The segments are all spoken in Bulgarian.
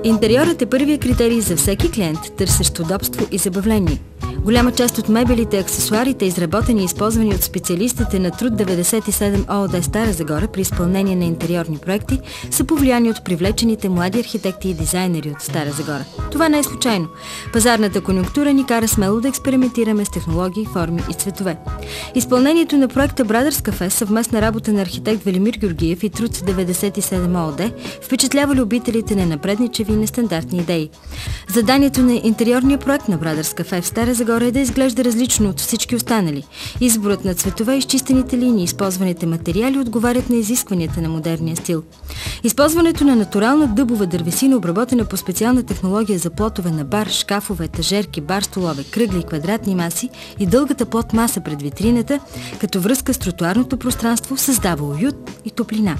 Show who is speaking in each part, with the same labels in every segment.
Speaker 1: Интериорът е първият критерий за всеки клиент, търсещ удобство и забавление. Голяма част от мебелите, аксесуарите, изработени и използвани от специалистите на Труд 97 ООД Стара Загора при изпълнение на интериорни проекти, са повлияни от привлечените млади архитекти и дизайнери от Стара Загора. Това не е случайно. Пазарната конюнктура ни кара смело да експериментираме с технологии, форми и цветове. Изпълнението на проекта Brothers Cafe, съвместна работа на архитект Велимир Георгиев и Труд 97 ООД, впечатлява любителите на напредничеви и нестандартни идеи. Заданието на интериорния проект на Brothers Cafe в Стара Загора е да изглежда различно от всички останали. Изборът на цветове, изчистените линии, използваните материали отговарят на изискванията на модерния стил. Използването на натурална дъбова дървесина, обработена по специална технология за плотове на бар, шкафове, етажерки, бар-столове, кръгли и квадратни маси и дългата плот маса пред витрината, като връзка с тротуарното пространство, създава уют и топлина.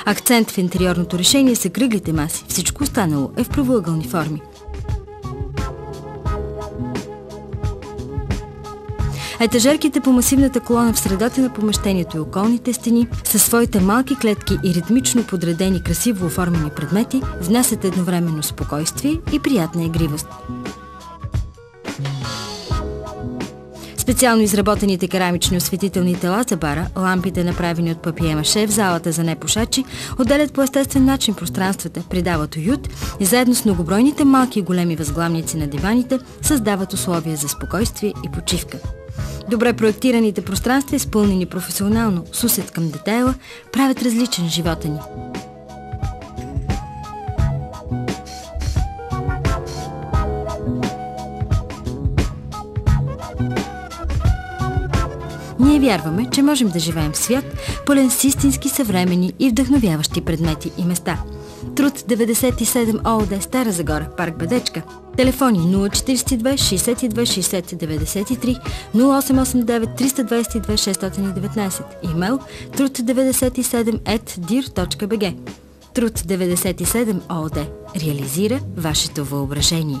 Speaker 1: Акцент в интериорното решение са кръглите маси. Всичко останало е в правоъгълни форми. Етажерките по масивната колона в средата на помещението и околните стени, със своите малки клетки и ритмично подредени красиво оформени предмети, внасят едновременно спокойствие и приятна игривост. Специално изработените керамични осветителни тела за бара, лампите, направени от папие-маше в залата за непушачи, отделят по естествен начин пространствата, придават уют и заедно с многобройните малки и големи възглавници на диваните създават условия за спокойствие и почивка. Добре проектираните пространства, изпълнени професионално, с усет към детайла, правят различен живота ни. Ние вярваме, че можем да живеем в свят, пълен с истински съвременни и вдъхновяващи предмети и места. Труд 97 ООД Стара Загора, парк Бедечка. Телефони 042 62 60 93, 0889 322 619. Имейл trud97@dir.bg. Труд 97 ООД реализира вашето въображение.